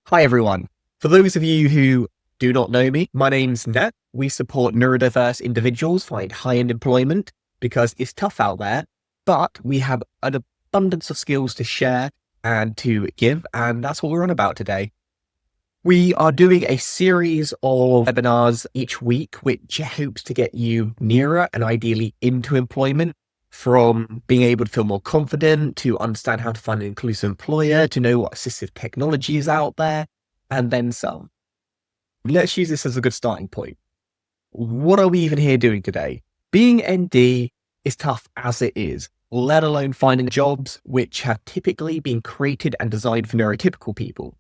Hi, everyone. For those of you who do not know me, my name's Nat. We support neurodiverse individuals find high-end employment because it's tough out there, but we have an abundance of skills to share and to give, and that's what we're on about today. We are doing a series of webinars each week, which hopes to get you nearer and ideally into employment, from being able to feel more confident, to understand how to find an inclusive employer, to know what assistive technology is out there, and then some. Let's use this as a good starting point. What are we even here doing today? Being ND is tough as it is, let alone finding jobs which have typically been created and designed for neurotypical people.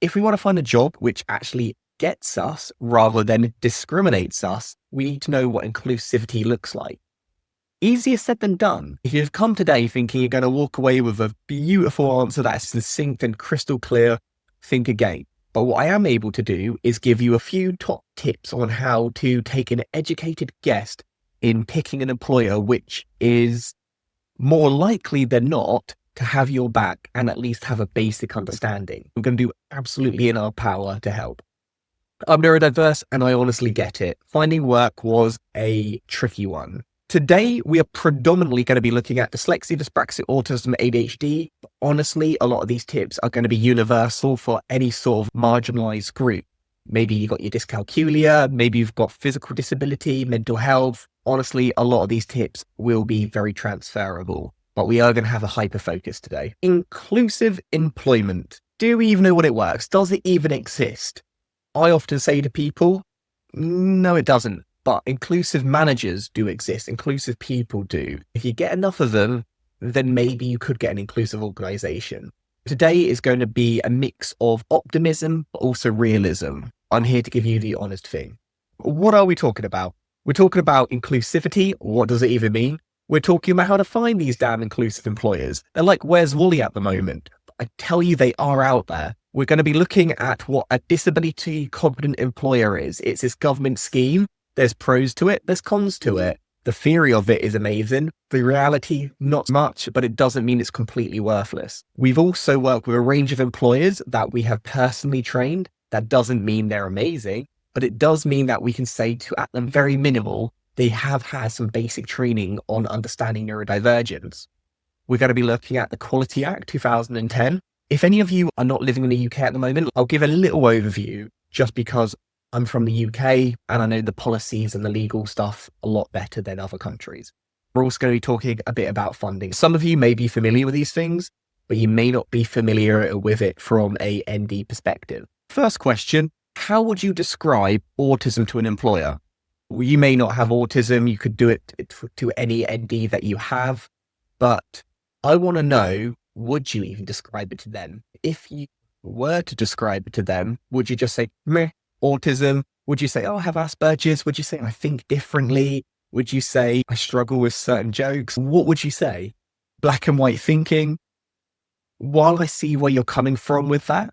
If we want to find a job which actually gets us rather than discriminates us, we need to know what inclusivity looks like. Easier said than done. If you've come today thinking you're going to walk away with a beautiful answer that's succinct and crystal clear, think again. But what I am able to do is give you a few top tips on how to take an educated guess in picking an employer which is more likely than not to have your back and at least have a basic understanding. We're going to do absolutely in our power to help. I'm neurodiverse and I honestly get it. Finding work was a tricky one. Today, we are predominantly going to be looking at dyslexia, dyspraxia, autism, ADHD. But honestly, a lot of these tips are going to be universal for any sort of marginalized group. Maybe you've got your dyscalculia, maybe you've got physical disability, mental health. Honestly, a lot of these tips will be very transferable, but we are going to have a hyper focus today. Inclusive employment. Do we even know what it works? Does it even exist? I often say to people, no, it doesn't. But inclusive managers do exist. Inclusive people do. If you get enough of them, then maybe you could get an inclusive organization. Today is going to be a mix of optimism, but also realism. I'm here to give you the honest thing. What are we talking about? We're talking about inclusivity. What does it even mean? We're talking about how to find these damn inclusive employers. They're like, where's Wally at the moment? I tell you, they are out there. We're going to be looking at what a disability competent employer is. It's this government scheme. There's pros to it, there's cons to it. The theory of it is amazing. The reality, not much, but it doesn't mean it's completely worthless. We've also worked with a range of employers that we have personally trained. That doesn't mean they're amazing, but it does mean that we can say to, at the very minimal, they have had some basic training on understanding neurodivergence. We're going to be looking at the Quality Act 2010. If any of you are not living in the UK at the moment, I'll give a little overview just because I'm from the UK and I know the policies and the legal stuff a lot better than other countries. We're also going to be talking a bit about funding. Some of you may be familiar with these things, but you may not be familiar with it from a ND perspective. First question, how would you describe autism to an employer? Well, you may not have autism. You could do it to any ND that you have, but I want to know, would you even describe it to them? If you were to describe it to them, would you just say, meh? Autism? Would you say, oh, I have Asperger's? Would you say, I think differently? Would you say, I struggle with certain jokes? What would you say? Black and white thinking? While I see where you're coming from with that,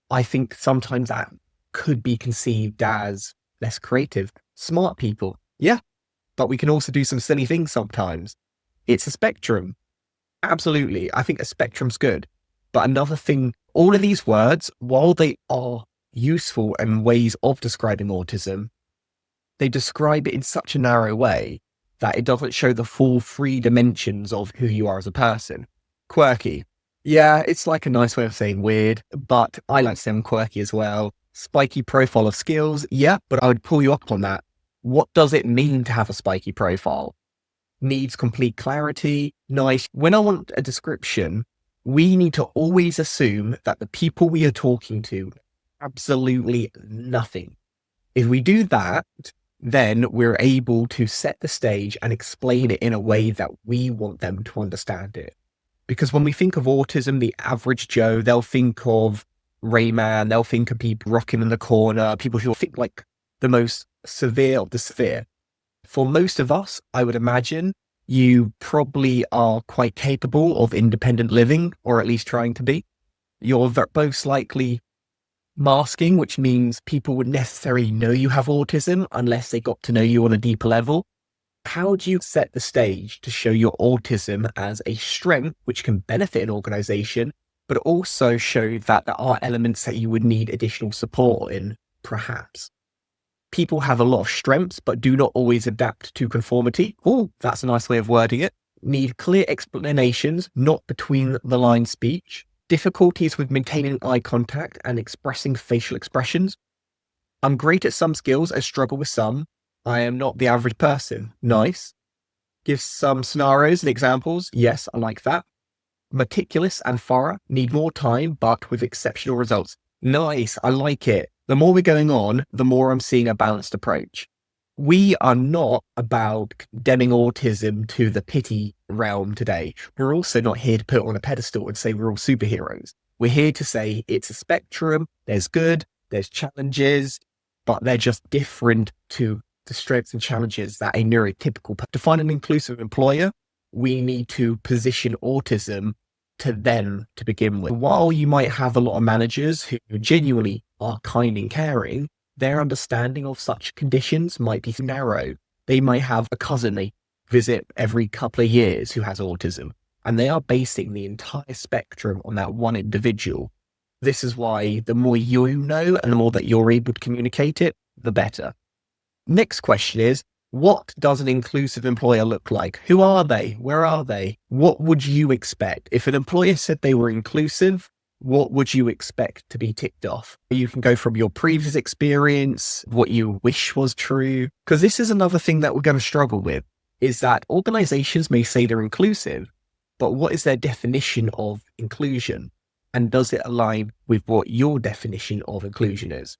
I think sometimes that could be conceived as less creative. Smart people. Yeah, but we can also do some silly things sometimes. It's a spectrum. Absolutely. I think a spectrum's good. But another thing, all of these words, while they are useful and ways of describing autism, they describe it in such a narrow way that it doesn't show the full three dimensions of who you are as a person. Quirky. Yeah, it's like a nice way of saying weird, but I like to say I'm quirky as well. Spiky profile of skills. Yeah, but I would pull you up on that. What does it mean to have a spiky profile? Needs complete clarity. Nice. When I want a description, we need to always assume that the people we are talking to absolutely nothing. If we do that, then we're able to set the stage and explain it in a way that we want them to understand it. Because when we think of autism, the average Joe, they'll think of Rayman, they'll think of people rocking in the corner, people who think like the most severe of the severe. For most of us, I would imagine you probably are quite capable of independent living, or at least trying to be. You're most likely masking, which means people would necessarily know you have autism unless they got to know you on a deeper level. How do you set the stage to show your autism as a strength which can benefit an organization but also show that there are elements that you would need additional support in, perhaps. People have a lot of strengths, but do not always adapt to conformity. Oh, that's a nice way of wording it. Need clear explanations, not between the line speech. Difficulties with maintaining eye contact and expressing facial expressions. I'm great at some skills, I struggle with some. I am not the average person. Nice. Give some scenarios and examples. Yes, I like that. Meticulous and thorough, need more time, but with exceptional results. Nice, I like it. The more we're going on, the more I'm seeing a balanced approach. We are not about condemning autism to the pity realm today. We're also not here to put it on a pedestal and say we're all superheroes. We're here to say it's a spectrum, there's good, there's challenges, but they're just different to the strengths and challenges that a neurotypical. To find an inclusive employer, we need to position autism to them to begin with. While you might have a lot of managers who genuinely are kind and caring, their understanding of such conditions might be narrow. They might have a cousin they visit every couple of years who has autism, and they are basing the entire spectrum on that one individual. This is why the more you know and the more that you're able to communicate it, the better. Next question is, what does an inclusive employer look like? Who are they? Where are they? What would you expect? If an employer said they were inclusive, what would you expect to be ticked off? You can go from your previous experience, what you wish was true, because this is another thing that we're going to struggle with, is that organizations may say they're inclusive, but what is their definition of inclusion? And does it align with what your definition of inclusion is?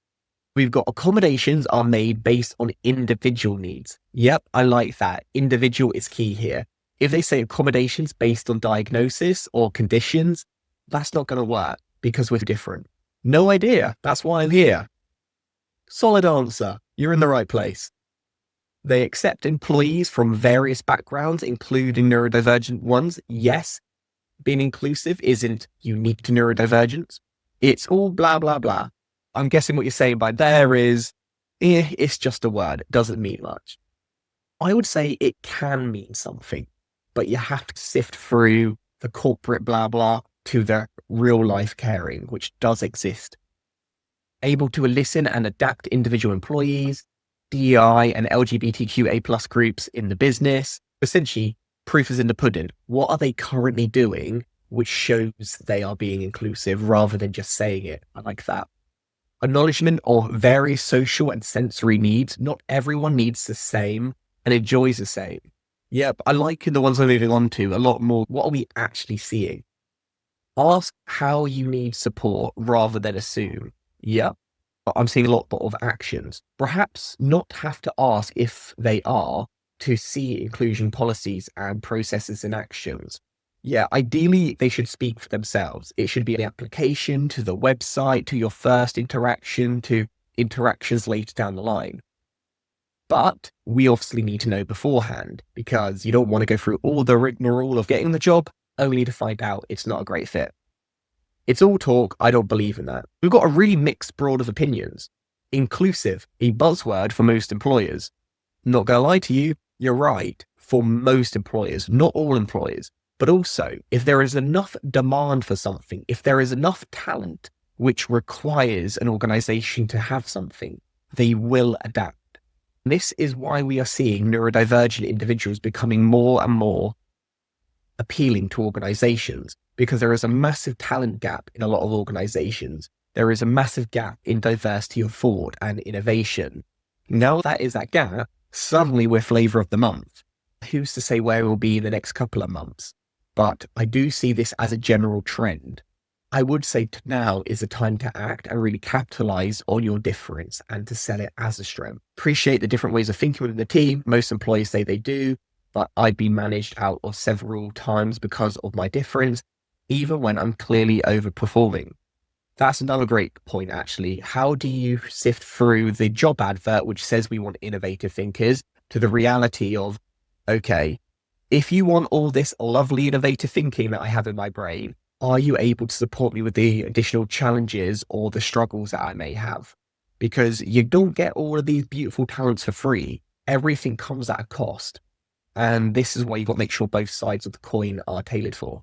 We've got accommodations are made based on individual needs. Yep, I like that. Individual is key here. If they say accommodations based on diagnosis or conditions, that's not going to work because we're different. No idea. That's why I'm here. Solid answer. You're in the right place. They accept employees from various backgrounds, including neurodivergent ones. Yes, being inclusive isn't unique to neurodivergence. It's all blah, blah, blah. I'm guessing what you're saying by there is, it's just a word. It doesn't mean much. I would say it can mean something, but you have to sift through the corporate blah, blah to the real life caring, which does exist. Able to listen and adapt individual employees, DEI and LGBTQA+ groups in the business. Essentially, proof is in the pudding. What are they currently doing which shows they are being inclusive rather than just saying it? I like that. Acknowledgement of various social and sensory needs. Not everyone needs the same and enjoys the same. Yep, I like the ones I'm moving on to a lot more. What are we actually seeing? Ask how you need support rather than assume. Yep, I'm seeing a lot of actions. Perhaps not have to ask if they are to see inclusion policies and processes and actions. Yeah, ideally, they should speak for themselves. It should be the application to the website, to your first interaction, to interactions later down the line. But we obviously need to know beforehand because you don't want to go through all the rigmarole of getting the job only to find out it's not a great fit. It's all talk. I don't believe in that. We've got a really mixed broad of opinions. Inclusive, a buzzword for most employers. Not going to lie to you, you're right. For most employers, not all employers. But also, if there is enough demand for something, if there is enough talent which requires an organization to have something, they will adapt. This is why we are seeing neurodivergent individuals becoming more and more appealing to organizations, because there is a massive talent gap in a lot of organizations. There is a massive gap in diversity of thought and innovation. Now that is that gap, suddenly we're flavor of the month. Who's to say where we'll be in the next couple of months? But I do see this as a general trend. I would say now is the time to act and really capitalize on your difference and to sell it as a strength. Appreciate the different ways of thinking within the team. Most employees say they do, but I've been managed out of several times because of my difference, even when I'm clearly overperforming. That's another great point, actually. How do you sift through the job advert, which says we want innovative thinkers, to the reality of, okay, if you want all this lovely innovative thinking that I have in my brain, are you able to support me with the additional challenges or the struggles that I may have? Because you don't get all of these beautiful talents for free. Everything comes at a cost. And this is why you've got to make sure both sides of the coin are tailored for.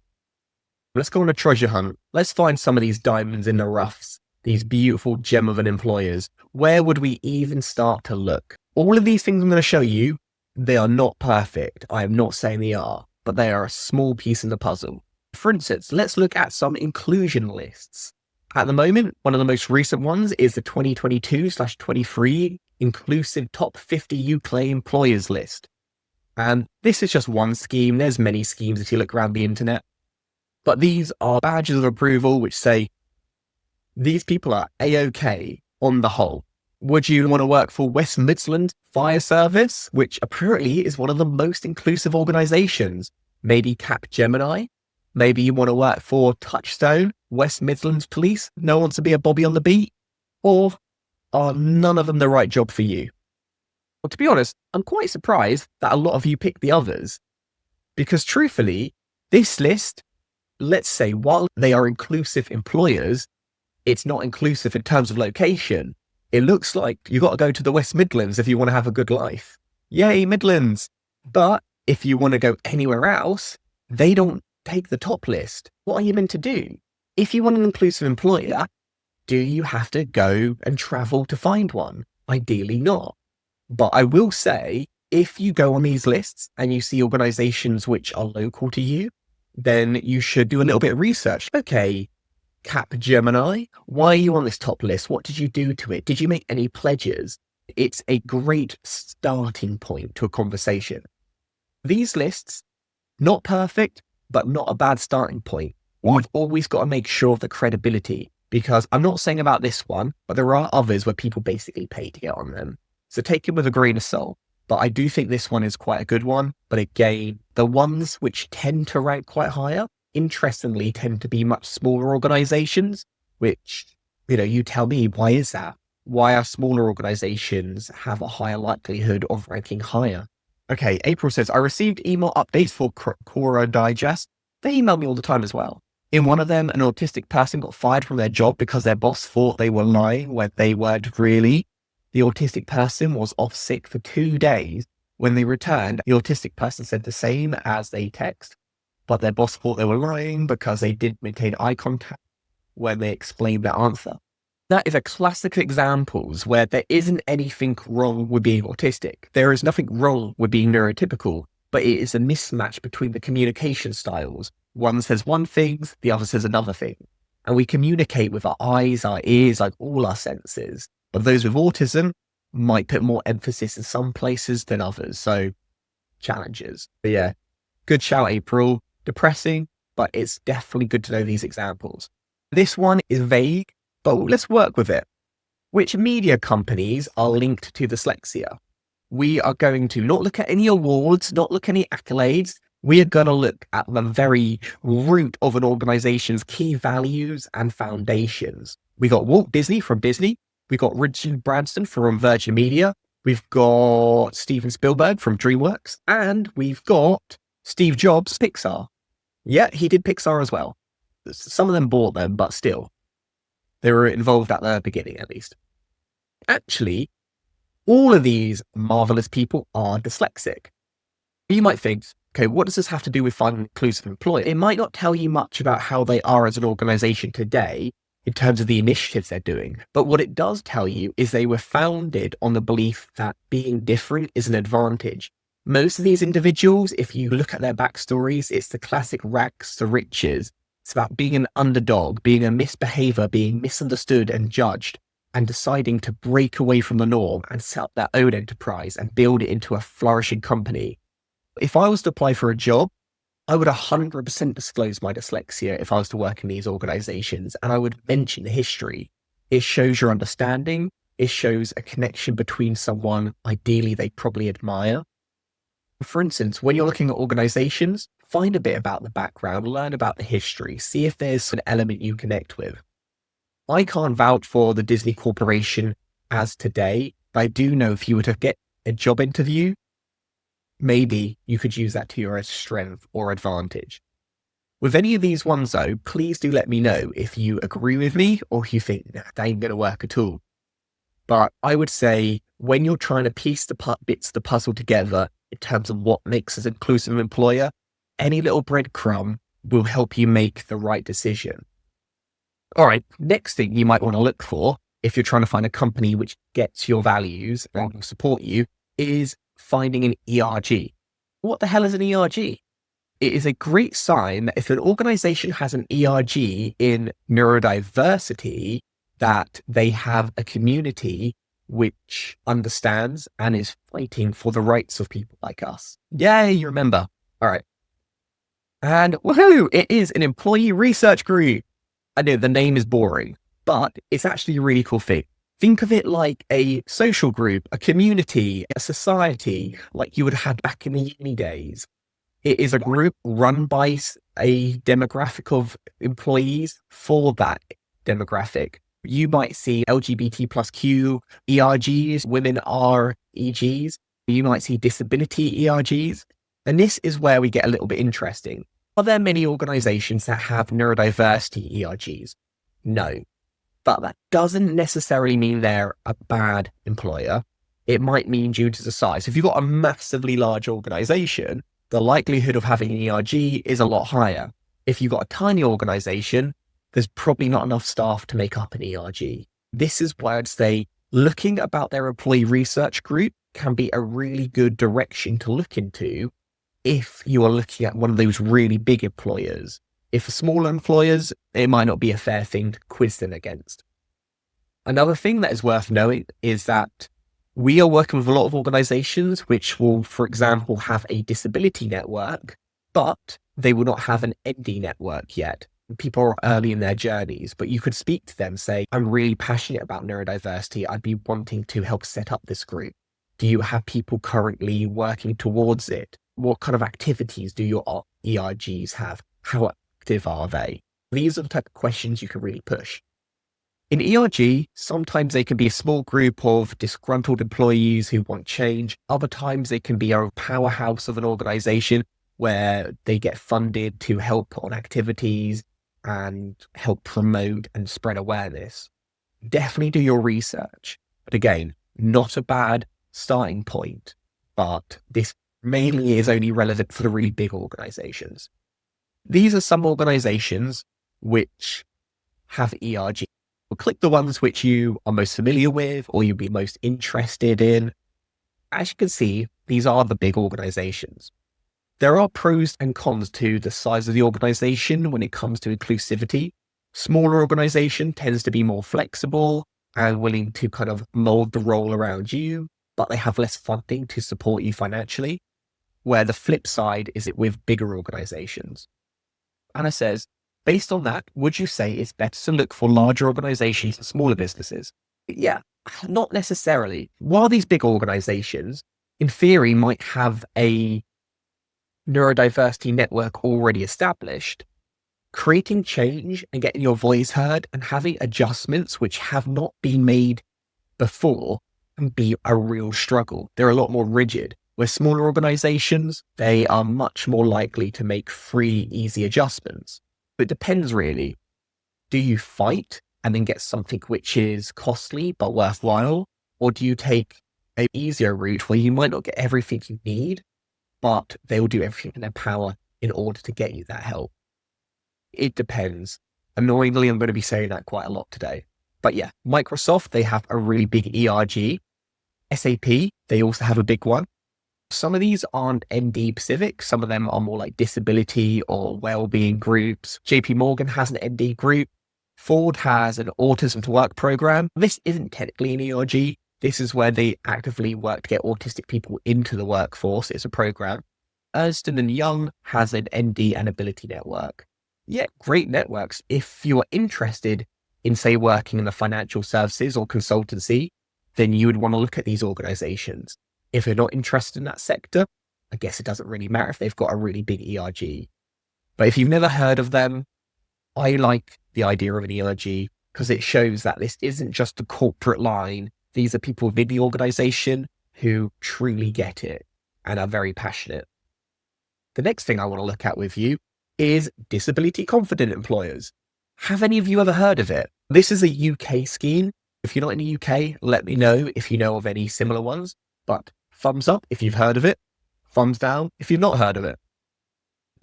Let's go on a treasure hunt. Let's find some of these diamonds in the roughs, these beautiful gem of an employers. Where would we even start to look? All of these things I'm going to show you, they are not perfect. I am not saying they are, but they are a small piece in the puzzle. For instance, let's look at some inclusion lists. At the moment, one of the most recent ones is the 2022/23 Inclusive Top 50 UK Employers list. And this is just one scheme. There's many schemes if you look around the internet. But these are badges of approval which say these people are A-OK on the whole. Would you want to work for West Midlands Fire Service, which apparently is one of the most inclusive organisations? Maybe Capgemini? Maybe you want to work for Touchstone, West Midlands Police? No one wants to be a Bobby on the beat? Or are none of them the right job for you? Well, to be honest, I'm quite surprised that a lot of you picked the others. Because truthfully, this list, let's say, while they are inclusive employers, it's not inclusive in terms of location. It looks like you got to go to the West Midlands if you want to have a good life. Yay, Midlands. But if you want to go anywhere else, they don't take the top list. What are you meant to do? If you want an inclusive employer, do you have to go and travel to find one? Ideally not. But I will say, if you go on these lists and you see organizations which are local to you, then you should do a little bit of research. Okay, Capgemini, why are you on this top list? What did you do to it? Did you make any pledges? It's a great starting point to a conversation. These lists, not perfect, but not a bad starting point. We've always got to make sure of the credibility, because I'm not saying about this one, but there are others where people basically pay to get on them. So take it with a grain of salt. But I do think this one is quite a good one. But again, the ones which tend to rank quite higher, interestingly, tend to be much smaller organizations, which, you tell me, why is that? Why are smaller organizations have a higher likelihood of ranking higher? Okay, April says, I received email updates for Quora Digest. They email me all the time as well. In one of them, an autistic person got fired from their job because their boss thought they were lying when they weren't really. The autistic person was off sick for 2 days. When they returned, the autistic person said the same as they text, but their boss thought they were lying because they didn't maintain eye contact when they explained their answer. That is a classic examples where there isn't anything wrong with being autistic. There is nothing wrong with being neurotypical, but it is a mismatch between the communication styles. One says one thing, the other says another thing. And we communicate with our eyes, our ears, like all our senses. But those with autism might put more emphasis in some places than others. So challenges. But yeah, good shout, April. Depressing, but it's definitely good to know these examples. This one is vague, but let's work with it. Which media companies are linked to dyslexia? We are going to not look at any awards, not look at any accolades. We are going to look at the very root of an organization's key values and foundations. We got Walt Disney from Disney. We've got Richard Branson from Virgin Media. We've got Steven Spielberg from DreamWorks. And we've got Steve Jobs, Pixar. Yeah, he did Pixar as well. Some of them bought them, but still. They were involved at the beginning, at least. Actually, all of these marvelous people are dyslexic. You might think, okay, what does this have to do with finding an inclusive employer? It might not tell you much about how they are as an organization today, in terms of the initiatives they're doing. But what it does tell you is they were founded on the belief that being different is an advantage. Most of these individuals, if you look at their backstories, it's the classic rags to riches. It's about being an underdog, being a misbehavior, being misunderstood and judged, and deciding to break away from the norm and set up their own enterprise and build it into a flourishing company. If I was to apply for a job, I would 100% disclose my dyslexia if I was to work in these organizations, and I would mention the history. It shows your understanding. It shows a connection between someone, ideally they probably admire. For instance, when you're looking at organizations, find a bit about the background, learn about the history, see if there's an element you connect with. I can't vouch for the Disney Corporation as today, but I do know if you were to get a job interview, maybe you could use that to your strength or advantage. With any of these ones though, please do let me know if you agree with me or if you think, nah, that ain't going to work at all. But I would say when you're trying to piece the bits of the puzzle together in terms of what makes us an inclusive employer, any little breadcrumb will help you make the right decision. All right, next thing you might want to look for if you're trying to find a company which gets your values and will support you is finding an ERG. What the hell is an ERG? It is a great sign that if an organization has an ERG in neurodiversity, that they have a community which understands and is fighting for the rights of people like us. Yay, you remember. All right. And woohoo, it is an employee research group. I know the name is boring, but it's actually a really cool thing. Think of it like a social group, a community, a society, like you would have had back in the uni days. It is a group run by a demographic of employees for that demographic. You might see LGBT plus Q ERGs, women are EGs. You might see disability ERGs. And this is where we get a little bit interesting. Are there many organizations that have neurodiversity ERGs? No. But that doesn't necessarily mean they're a bad employer. It might mean due to the size. If you've got a massively large organization, the likelihood of having an ERG is a lot higher. If you've got a tiny organization, there's probably not enough staff to make up an ERG. This is why I'd say looking about their employee research group can be a really good direction to look into if you are looking at one of those really big employers. If for smaller employers, it might not be a fair thing to quiz them against. Another thing that is worth knowing is that we are working with a lot of organizations which will, for example, have a disability network, but they will not have an ND network yet. People are early in their journeys, but you could speak to them, say, I'm really passionate about neurodiversity. I'd be wanting to help set up this group. Do you have people currently working towards it? What kind of activities do your ERGs have? How active are they? These are the type of questions you can really push. In ERG, sometimes they can be a small group of disgruntled employees who want change. Other times they can be a powerhouse of an organization where they get funded to help on activities and help promote and spread awareness. Definitely do your research. But again, not a bad starting point, but this mainly is only relevant for the really big organizations. These are some organizations which have ERG. We'll click the ones which you are most familiar with or you'll be most interested in. As you can see, these are the big organizations. There are pros and cons to the size of the organization when it comes to inclusivity. Smaller organization tends to be more flexible and willing to kind of mold the role around you, but they have less funding to support you financially. Where the flip side is it with bigger organizations. Anna says, based on that, would you say it's better to look for larger organizations and smaller businesses? Yeah, not necessarily. While these big organizations, in theory, might have a neurodiversity network already established, creating change and getting your voice heard and having adjustments which have not been made before can be a real struggle. They're a lot more rigid. Where smaller organizations, they are much more likely to make free, easy adjustments. But it depends really. Do you fight and then get something which is costly but worthwhile? Or do you take an easier route where you might not get everything you need, but they will do everything in their power in order to get you that help? It depends. Annoyingly, I'm going to be saying that quite a lot today. But yeah, Microsoft, they have a really big ERG. SAP, they also have a big one. Some of these aren't ND specific. Some of them are more like disability or well-being groups. JP Morgan has an ND group. Ford has an Autism to Work program. This isn't technically an ERG. This is where they actively work to get autistic people into the workforce. It's a program. Ernst & Young has an ND and ability network. Yeah, great networks. If you are interested in, say, working in the financial services or consultancy, then you would want to look at these organizations. If you're not interested in that sector, I guess it doesn't really matter if they've got a really big ERG. But if you've never heard of them, I like the idea of an ERG because it shows that this isn't just a corporate line. These are people within the organization who truly get it and are very passionate. The next thing I want to look at with you is disability confident employers. Have any of you ever heard of it? This is a UK scheme. If you're not in the UK, let me know if you know of any similar ones. But thumbs up if you've heard of it, thumbs down if you've not heard of it.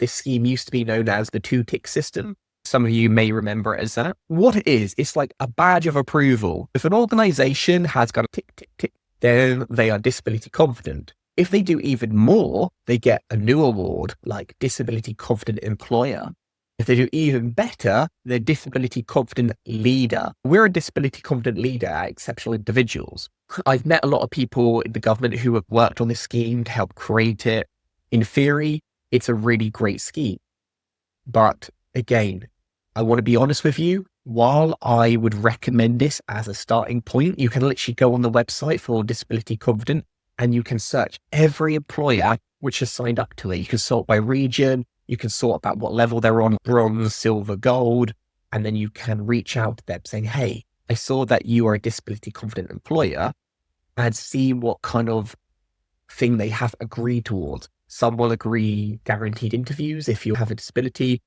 This scheme used to be known as the two-tick system. Some of you may remember it as that. What it is, it's like a badge of approval. If an organization has got a tick, tick, tick, then they are disability confident. If they do even more, they get a new award like Disability Confident Employer. If they do even better, they're Disability Confident Leader. We're a Disability Confident Leader at Exceptional Individuals. I've met a lot of people in the government who have worked on this scheme to help create it. In theory, it's a really great scheme. But again, I want to be honest with you. While I would recommend this as a starting point, you can literally go on the website for Disability Confident and you can search every employer which has signed up to it. You can sort by region. You can sort about what level they're on, bronze, silver, gold, and then you can reach out to them saying, hey, I saw that you are a disability confident employer, and see what kind of thing they have agreed towards. Some will agree guaranteed interviews if you have a disability,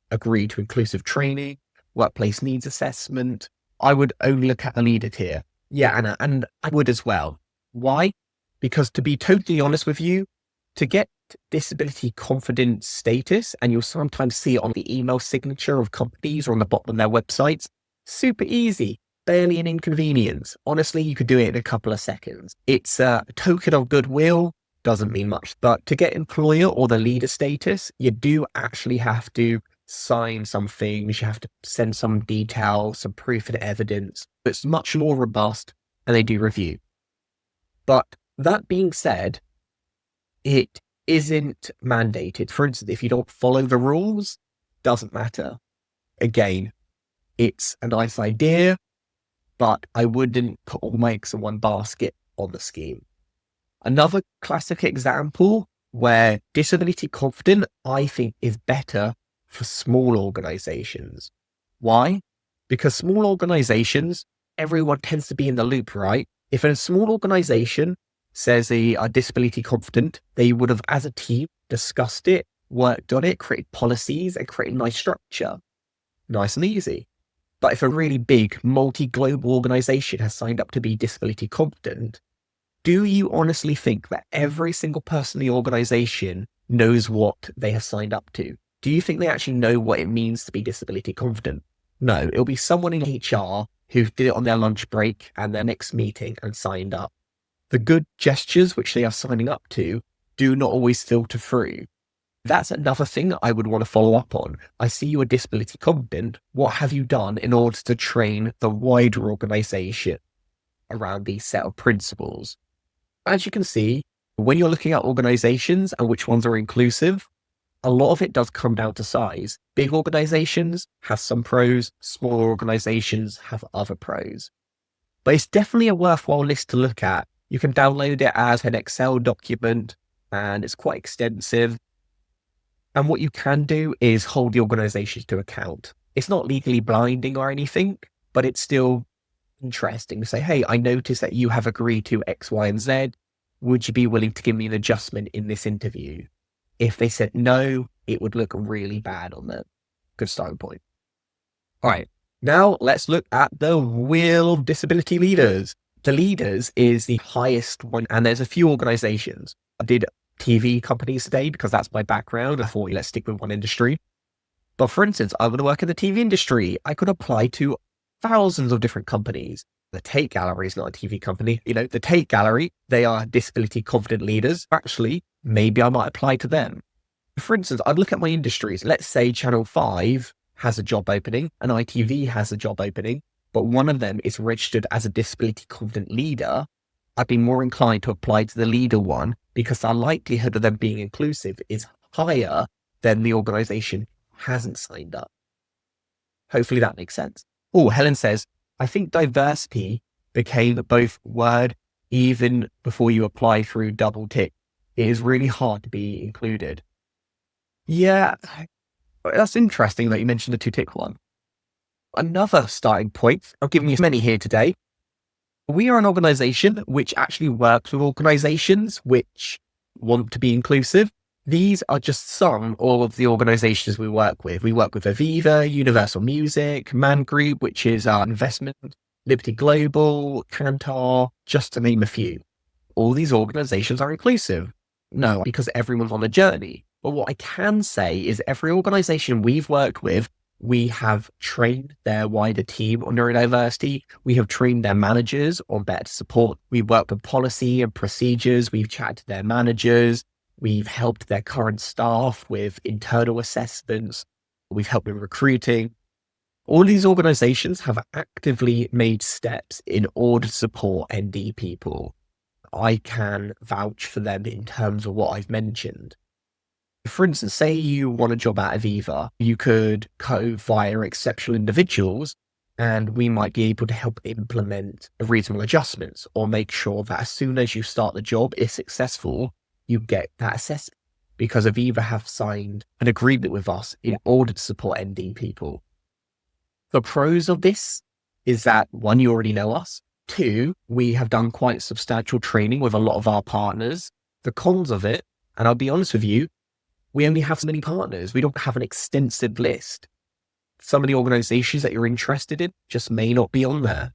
agree to inclusive training, workplace needs assessment. I would only look at the leader tier. Yeah, Anna, and I would as well. Why? Because to be totally honest with you, to get disability confident status, and you'll sometimes see it on the email signature of companies or on the bottom of their websites, super easy, barely an inconvenience. Honestly, you could do it in a couple of seconds. It's a token of goodwill, doesn't mean much, but to get employer or the leader status, you do actually have to sign some things, you have to send some details, some proof and evidence. It's much more robust and they do review. But that being said, it isn't mandated. For instance, if you don't follow the rules, doesn't matter. Again, it's a nice idea, but I wouldn't put all my eggs in one basket on the scheme. Another classic example where disability confident, I think, is better for small organizations. Why? Because small organizations, everyone tends to be in the loop, right? If a small organization says they are disability confident, they would have, as a team, discussed it, worked on it, created policies, and created a nice structure. Nice and easy. But if a really big, multi-global organization has signed up to be disability confident, do you honestly think that every single person in the organization knows what they have signed up to? Do you think they actually know what it means to be disability confident? No, it'll be someone in HR who did it on their lunch break and their next meeting and signed up. The good gestures which they are signing up to do not always filter through. That's another thing I would want to follow up on. I see you are disability confident. What have you done in order to train the wider organization around these set of principles? As you can see, when you're looking at organizations and which ones are inclusive, a lot of it does come down to size. Big organizations have some pros, smaller organizations have other pros. But it's definitely a worthwhile list to look at. You can download it as an Excel document and it's quite extensive. And what you can do is hold the organizations to account. It's not legally blinding or anything, but it's still interesting to say, hey, I noticed that you have agreed to X, Y, and Z. Would you be willing to give me an adjustment in this interview? If they said no, it would look really bad on them. Good starting point. All right, now let's look at the wheel of disability leaders. The leaders is the highest one, and there's a few organizations. I did TV companies today because that's my background. I thought, let's stick with one industry. But for instance, I want to work in the TV industry. I could apply to thousands of different companies. The Tate Gallery is not a TV company. The Tate Gallery, they are disability confident leaders. Actually, maybe I might apply to them. For instance, I'd look at my industries. Let's say Channel 5 has a job opening and ITV has a job opening, but one of them is registered as a disability confident leader. I'd be more inclined to apply to the leader one because the likelihood of them being inclusive is higher than the organization hasn't signed up. Hopefully that makes sense. Oh, Helen says, I think diversity became both word even before you apply through double tick. It is really hard to be included. Yeah, that's interesting that you mentioned the two tick one. Another starting point, I'm giving you many here today. We are an organization which actually works with organizations which want to be inclusive. These are just some of the organizations we work with. We work with Aviva, Universal Music, Man Group, which is our investment, Liberty Global, Kantar, just to name a few. All these organizations are inclusive. No, because everyone's on a journey. But what I can say is every organization we've worked with, we have trained their wider team on neurodiversity. We have trained their managers on better support. We've worked with policy and procedures. We've chatted to their managers. We've helped their current staff with internal assessments. We've helped with recruiting. All these organizations have actively made steps in order to support ND people. I can vouch for them in terms of what I've mentioned. For instance, say you want a job at Aviva, you could go via exceptional individuals, and we might be able to help implement reasonable adjustments or make sure that as soon as you start the job, if successful, you get that assessment, because Aviva have signed an agreement with us in order to support ND people. The pros of this is that, one, you already know us. Two, we have done quite substantial training with a lot of our partners. The cons of it, and I'll be honest with you, we only have so many partners. We don't have an extensive list. Some of the organizations that you're interested in just may not be on there.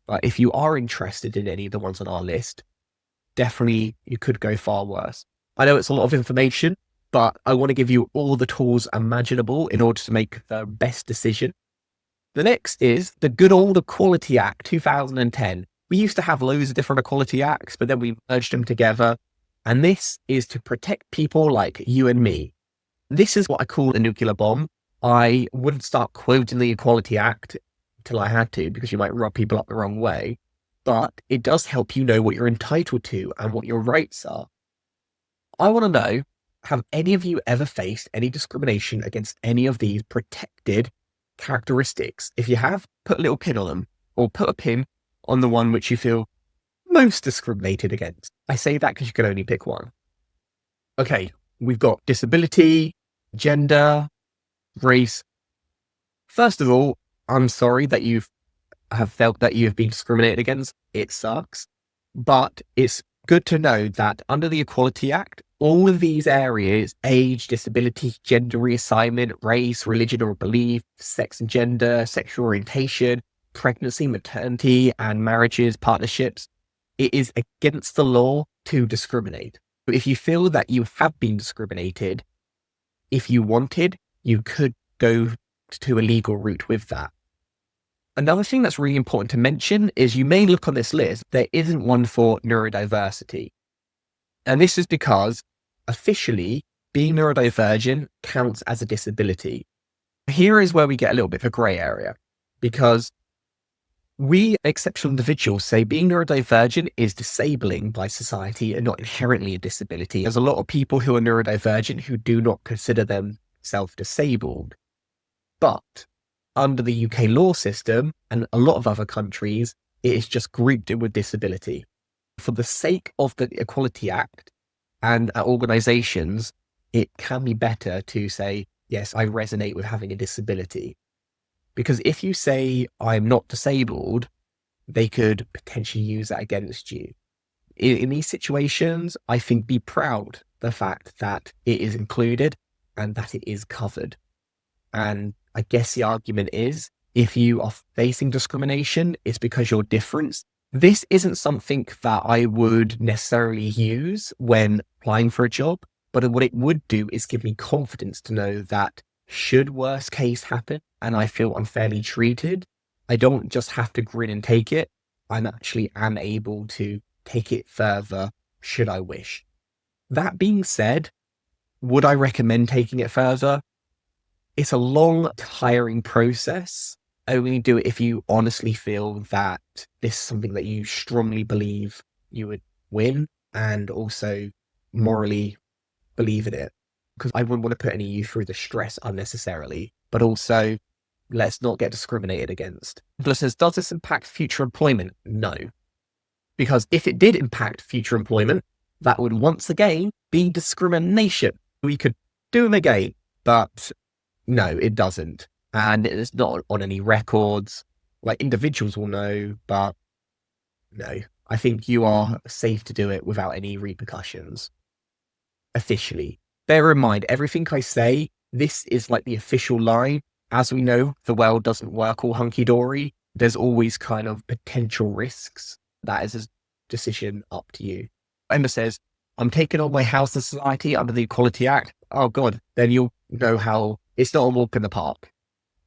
But if you are interested in any of the ones on our list, definitely you could go far worse. I know it's a lot of information, but I want to give you all the tools imaginable in order to make the best decision. The next is the good old Equality Act 2010. We used to have loads of different Equality Acts, but then we merged them together. And this is to protect people like you and me. This is what I call a nuclear bomb. I wouldn't start quoting the Equality Act until I had to, because you might rub people up the wrong way. But it does help you know what you're entitled to and what your rights are. I want to know, have any of you ever faced any discrimination against any of these protected characteristics? If you have, put a little pin on them, or put a pin on the one which you feel most discriminated against. I say that because you can only pick one. Okay, we've got disability, gender, race. First of all, I'm sorry that you have felt that you have been discriminated against. It sucks. But it's good to know that under the Equality Act, all of these areas, age, disability, gender reassignment, race, religion or belief, sex and gender, sexual orientation, pregnancy, maternity, and marriages, partnerships, it is against the law to discriminate. If you feel that you have been discriminated, if you wanted, you could go to a legal route with that. Another thing that's really important to mention is you may look on this list, there isn't one for neurodiversity. And this is because officially being neurodivergent counts as a disability. Here is where we get a little bit of a grey area, because we exceptional individuals say being neurodivergent is disabling by society and not inherently a disability. There's a lot of people who are neurodivergent who do not consider themselves disabled. But under the UK law system and a lot of other countries, it is just grouped in with disability. For the sake of the Equality Act and organisations, it can be better to say, yes, I resonate with having a disability. Because if you say, I'm not disabled, they could potentially use that against you. In these situations, I think be proud the fact that it is included and that it is covered. And I guess the argument is, if you are facing discrimination, it's because you're different. This isn't something that I would necessarily use when applying for a job, but what it would do is give me confidence to know that should worst case happen and I feel unfairly treated, I don't just have to grin and take it. I'm actually am able to take it further should I wish. That being said, would I recommend taking it further? It's a long, tiring process. Only do it if you honestly feel that this is something that you strongly believe you would win and also morally believe in it. Because I wouldn't want to put any of you through the stress unnecessarily, but also let's not get discriminated against. Plus, says, does this impact future employment? No. Because if it did impact future employment, that would once again be discrimination. We could do them again, but no, it doesn't. And it's not on any records. Like individuals will know, but no, I think you are safe to do it without any repercussions. Officially. Bear in mind, everything I say, this is like the official line. As we know, the world doesn't work all hunky-dory. There's always kind of potential risks. That is a decision up to you. Emma says, I'm taking on my house and society under the Equality Act. oh God, then you'll know how it's not a walk in the park.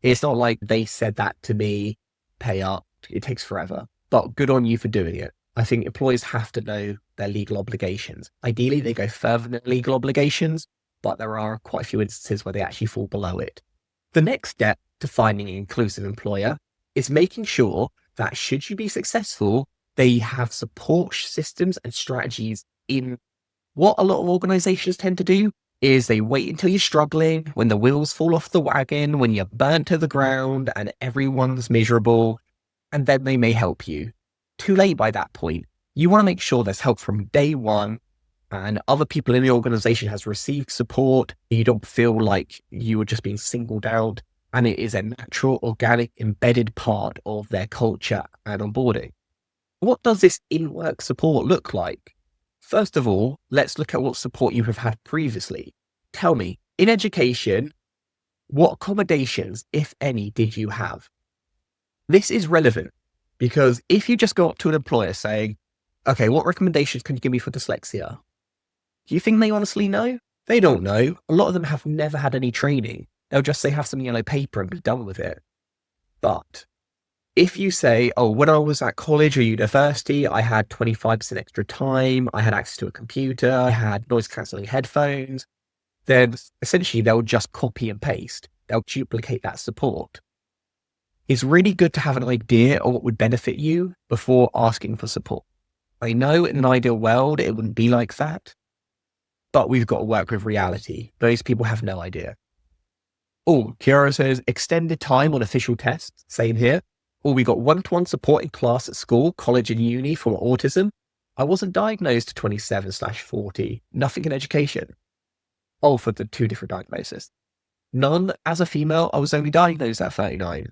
It's not like they said that to me, pay up, it takes forever. But good on you for doing it. I think employers have to know their legal obligations. Ideally, they go further than legal obligations, but there are quite a few instances where they actually fall below it. The next step to finding an inclusive employer is making sure that should you be successful, they have support systems and strategies in. What a lot of organizations tend to do is they wait until you're struggling, when the wheels fall off the wagon, when you're burnt to the ground and everyone's miserable, and then they may help you. Too late by that point. You want to make sure there's help from day one and other people in the organization has received support. You don't feel like you are just being singled out, and it is a natural, organic, embedded part of their culture and onboarding. What does this in-work support look like? First of all, let's look at what support you have had previously. Tell me, in education, what accommodations, if any, did you have? This is relevant because if you just go up to an employer saying, okay, what recommendations can you give me for dyslexia? Do you think they honestly know? They don't know. A lot of them have never had any training. They'll just say, have some yellow paper and be done with it. But if you say, oh, when I was at college or university, I had 25% extra time, I had access to a computer, I had noise cancelling headphones, then essentially they'll just copy and paste. They'll duplicate that support. It's really good to have an idea of what would benefit you before asking for support. I know in an ideal world, it wouldn't be like that, but we've got to work with reality. Most people have no idea. Oh, Kiara says, extended time on official tests. Same here. Or we got one-to-one support in class at school, college and uni for autism. I wasn't diagnosed to 27/40. Nothing in education. Oh, for the 2 different diagnoses. None as a female. I was only diagnosed at 39.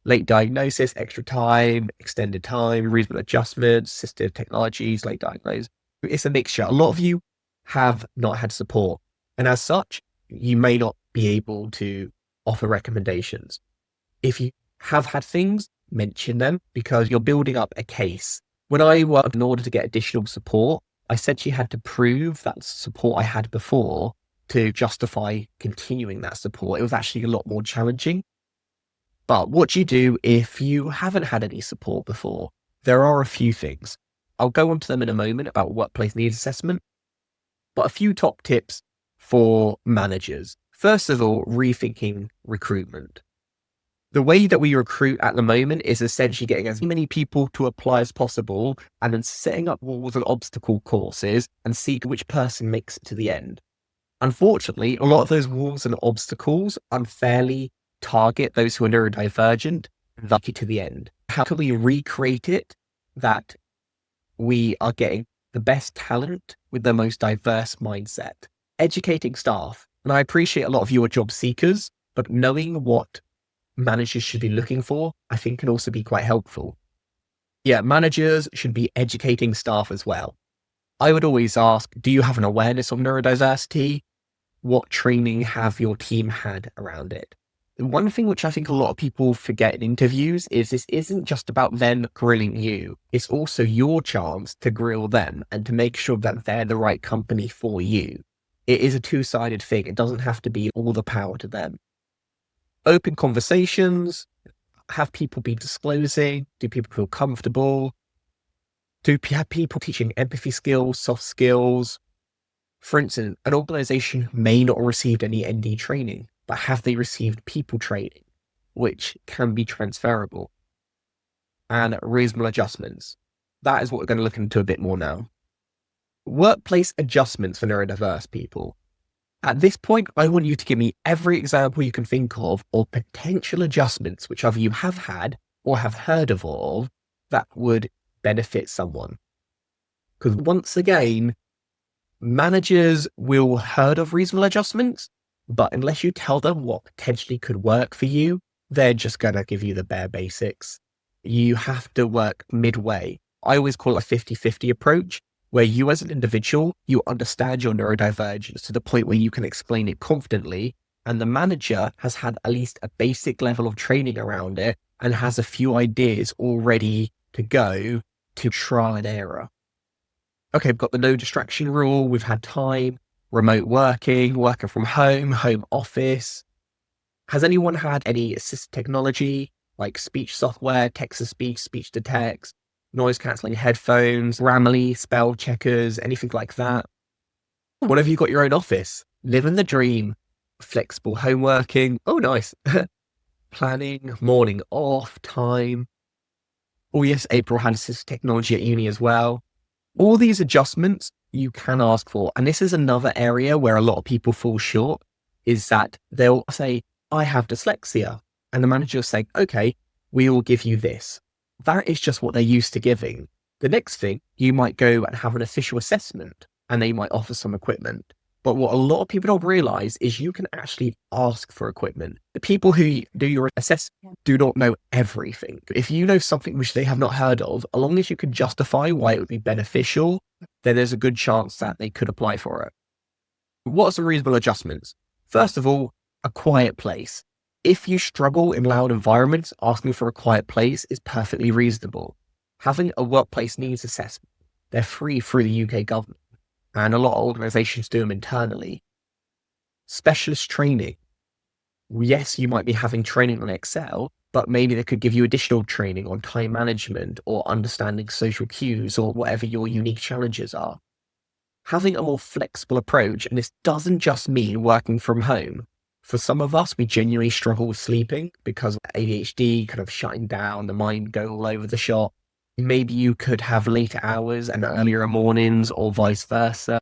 Late diagnosis, extra time, extended time, reasonable adjustments, assistive technologies, late diagnosis. It's a mixture. A lot of you have not had support. And as such, you may not be able to offer recommendations. If you have had things, mention them because you're building up a case. When I worked in order to get additional support, I essentially had to prove that support I had before to justify continuing that support. It was actually a lot more challenging. But what do you do if you haven't had any support before? There are a few things. I'll go on to them in a moment about workplace needs assessment, but a few top tips for managers. First of all, rethinking recruitment. The way that we recruit at the moment is essentially getting as many people to apply as possible and then setting up walls and obstacle courses and see which person makes it to the end. Unfortunately, a lot of those walls and obstacles unfairly target those who are neurodivergent and lucky to the end. How can we recreate it that we are getting the best talent with the most diverse mindset? Educating staff. And I appreciate a lot of you are job seekers, but knowing what managers should be looking for, I think can also be quite helpful. Yeah, managers should be educating staff as well. I would always ask, do you have an awareness of neurodiversity? What training have your team had around it? One thing which I think a lot of people forget in interviews is this isn't just about them grilling you. It's also your chance to grill them and to make sure that they're the right company for you. It is a two-sided thing. It doesn't have to be all the power to them. Open conversations, have people be disclosing, do people feel comfortable? Do have people teaching empathy skills, soft skills? For instance, an organization may not have received any ND training, but have they received people training, which can be transferable? And reasonable adjustments. That is what we're going to look into a bit more now. Workplace adjustments for neurodiverse people. At this point, I want you to give me every example you can think of or potential adjustments which either you have had or have heard of that would benefit someone. Because once again, managers will heard of reasonable adjustments, but unless you tell them what potentially could work for you, they're just going to give you the bare basics. You have to work midway. I always call it a 50-50 approach, where you as an individual, you understand your neurodivergence to the point where you can explain it confidently, and the manager has had at least a basic level of training around it and has a few ideas already to go to trial and error. Okay, we've got the no distraction rule, we've had time, remote working, working from home, home office. Has anyone had any assistive technology like speech software, text to speech, speech to text, noise cancelling headphones, Grammarly, spell checkers, anything like that? What have you got your own office? Living the dream. Flexible home working. Oh, nice. Planning, morning off, time. Oh, yes, April had assistive technology at uni as well. All these adjustments you can ask for. And this is another area where a lot of people fall short, is that they'll say, I have dyslexia. And the manager will say, okay, we will give you this. That is just what they're used to giving. The next thing, you might go and have an official assessment and they might offer some equipment. But what a lot of people don't realize is you can actually ask for equipment. The people who do your assessment do not know everything. If you know something which they have not heard of, as long as you can justify why it would be beneficial, then there's a good chance that they could apply for it. What's the reasonable adjustments? First of all, a quiet place. If you struggle in loud environments, asking for a quiet place is perfectly reasonable. Having a workplace needs assessment, they're free through the UK government, and a lot of organizations do them internally. Specialist training. Yes, you might be having training on Excel, but maybe they could give you additional training on time management or understanding social cues or whatever your unique challenges are. Having a more flexible approach, and this doesn't just mean working from home. For some of us, we genuinely struggle with sleeping because of ADHD kind of shutting down, the mind go all over the shop. Maybe you could have later hours and earlier mornings or vice versa.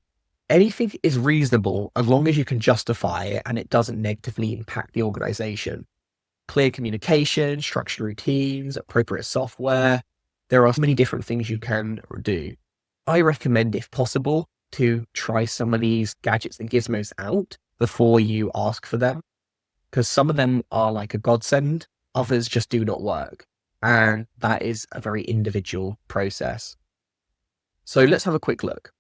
Anything is reasonable as long as you can justify it and it doesn't negatively impact the organization. Clear communication, structured routines, appropriate software. There are so many different things you can do. I recommend, if possible, to try some of these gadgets and gizmos out before you ask for them, because some of them are like a godsend, others just do not work. And that is a very individual process. So let's have a quick look.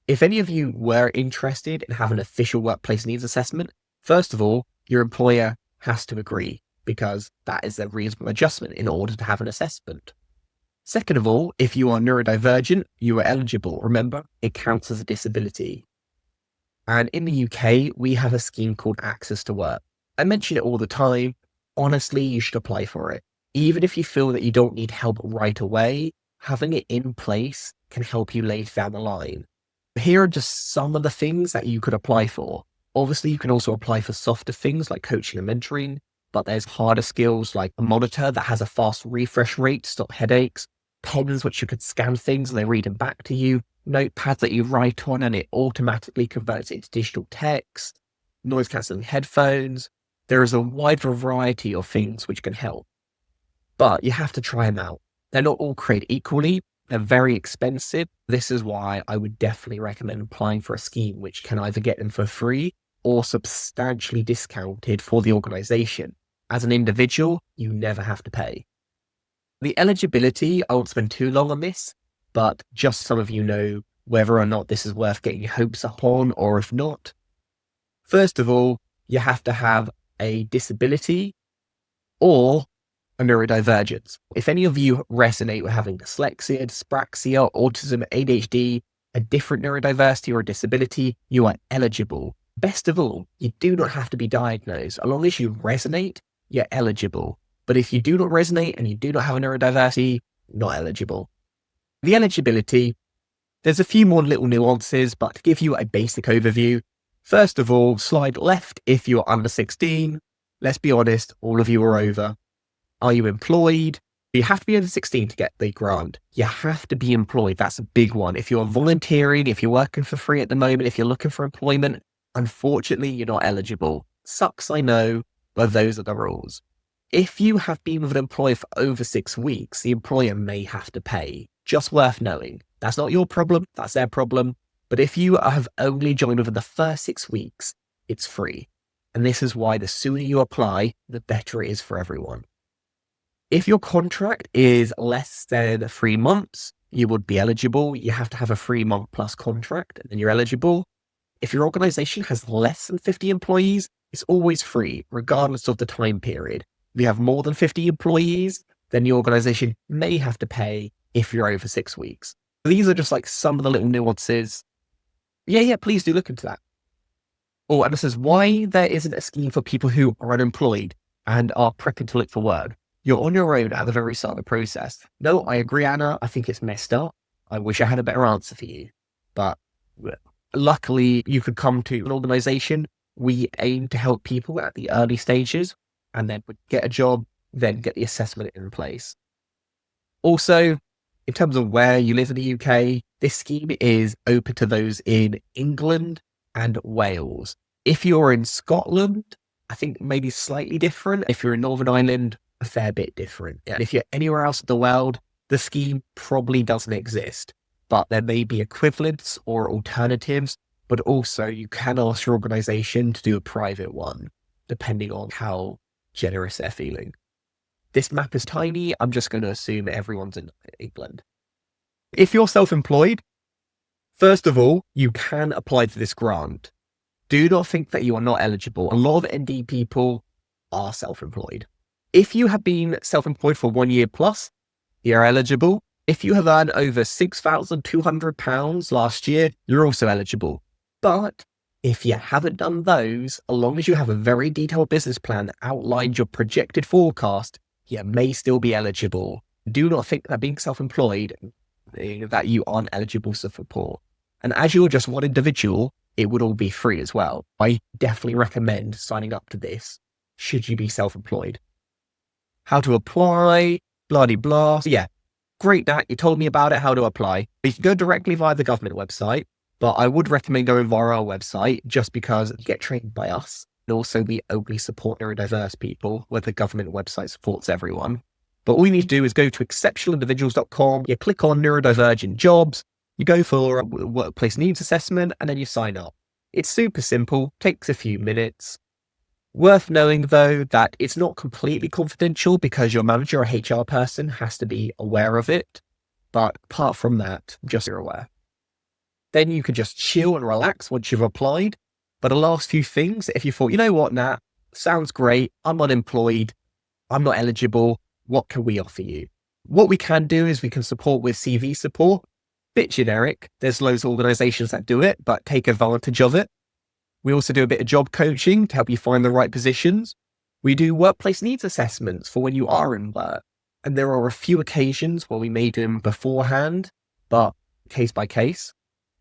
If any of you were interested in having an official workplace needs assessment, first of all, your employer has to agree, because that is a reasonable adjustment in order to have an assessment. Second of all, if you are neurodivergent, you are eligible. Remember, it counts as a disability. And in the UK, we have a scheme called Access to Work. I mention it all the time. Honestly, you should apply for it. Even if you feel that you don't need help right away, having it in place can help you later down the line. Here are just some of the things that you could apply for. Obviously, you can also apply for softer things like coaching and mentoring, but there's harder skills like a monitor that has a fast refresh rate to stop headaches, pens which you could scan things and they read them back to you, notepads that you write on and it automatically converts it into digital text, noise cancelling headphones. There is a wide variety of things which can help, but you have to try them out. They're not all created equally. They're very expensive. This is why I would definitely recommend applying for a scheme which can either get them for free or substantially discounted for the organization. As an individual, you never have to pay. The eligibility, I won't spend too long on this, but just some of you know whether or not this is worth getting your hopes up on, or if not. First of all, you have to have a disability or a neurodivergence. If any of you resonate with having dyslexia, dyspraxia, autism, ADHD, a different neurodiversity or a disability, you are eligible. Best of all, you do not have to be diagnosed. As long as you resonate, you're eligible. But if you do not resonate and you do not have a neurodiversity, not eligible. The eligibility, there's a few more little nuances, but to give you a basic overview, first of all, slide left if you're under 16. Let's be honest, all of you are over. Are you employed? You have to be over 16 to get the grant. You have to be employed. That's a big one. If you're volunteering, if you're working for free at the moment, if you're looking for employment, unfortunately, you're not eligible. Sucks, I know, but those are the rules. If you have been with an employer for over 6 weeks, the employer may have to pay. Just worth knowing. That's not your problem, that's their problem. But if you have only joined within the first 6 weeks, it's free. And this is why the sooner you apply, the better it is for everyone. If your contract is less than 3 months, you would be eligible. You have to have a 3-month plus contract, and then you're eligible. If your organization has less than 50 employees, it's always free, regardless of the time period. If you have more than 50 employees, then the organization may have to pay if you're over 6 weeks. These are just like some of the little nuances. Yeah, please do look into that. Oh, and this is why there isn't a scheme for people who are unemployed and are prepping to look for work. You're on your own at the very start of the process. No, I agree, Anna. I think it's messed up. I wish I had a better answer for you. But luckily, you could come to an organization. We aim to help people at the early stages and then get a job, then get the assessment in place. Also, in terms of where you live in the UK, this scheme is open to those in England and Wales. If you're in Scotland, I think maybe slightly different. If you're in Northern Ireland, a fair bit different. And if you're anywhere else in the world, the scheme probably doesn't exist, but there may be equivalents or alternatives. But also you can ask your organization to do a private one, depending on how generous they're feeling. This map is tiny. I'm just going to assume everyone's in England. If you're self-employed, first of all, you can apply to this grant. Do not think that you are not eligible. A lot of ND people are self-employed. If you have been self-employed for 1 year plus, you're eligible. If you have earned over £6,200 last year, you're also eligible. But if you haven't done those, as long as you have a very detailed business plan that outlines your projected forecast, you may still be eligible. Do not think that being self-employed, that you aren't eligible for support. And as you're just one individual, it would all be free as well. I definitely recommend signing up to this, should you be self-employed. How to apply, blah, blah, blah. So yeah, great, Nat, you told me about it, how to apply. You can go directly via the government website, but I would recommend going via our website just because you get trained by us. And also we only support neurodiverse people, where the government website supports everyone. But all you need to do is go to exceptionalindividuals.com, you click on neurodivergent jobs, you go for a workplace needs assessment, and then you sign up. It's super simple, takes a few minutes. Worth knowing though that it's not completely confidential because your manager or HR person has to be aware of it. But apart from that, just so you're aware. Then you can just chill and relax once you've applied. But the last few things, if you thought, you know what, Nat, sounds great, I'm unemployed, I'm not eligible, what can we offer you? What we can do is we can support with CV support. Bit generic, there's loads of organizations that do it, but take advantage of it. We also do a bit of job coaching to help you find the right positions. We do workplace needs assessments for when you are in work. And there are a few occasions where we may do them beforehand, but case by case.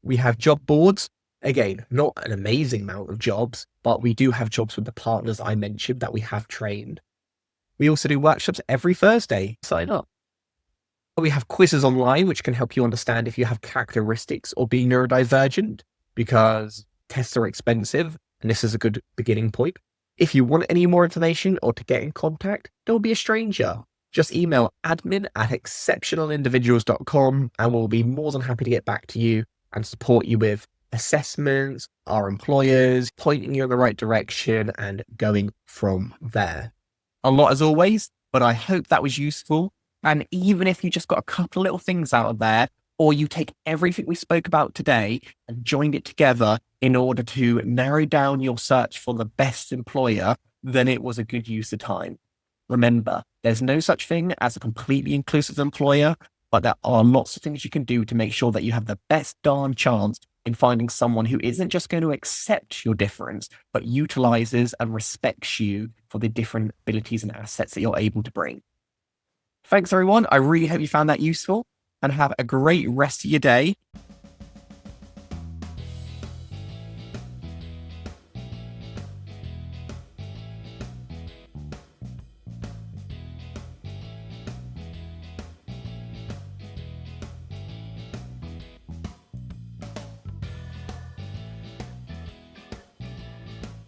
We have job boards. Again, not an amazing amount of jobs, but we do have jobs with the partners I mentioned that we have trained. We also do workshops every Thursday. Sign up. We have quizzes online, which can help you understand if you have characteristics or being neurodivergent, because tests are expensive, and this is a good beginning point. If you want any more information or to get in contact, don't be a stranger. Just email admin@exceptionalindividuals.com and we'll be more than happy to get back to you and support you with assessments, our employers, pointing you in the right direction and going from there. A lot as always, but I hope that was useful. And even if you just got a couple little things out of there, or you take everything we spoke about today and joined it together in order to narrow down your search for the best employer, then it was a good use of time. Remember, there's no such thing as a completely inclusive employer, but there are lots of things you can do to make sure that you have the best darn chance in finding someone who isn't just going to accept your difference, but utilizes and respects you for the different abilities and assets that you're able to bring. Thanks, everyone. I really hope you found that useful and have a great rest of your day.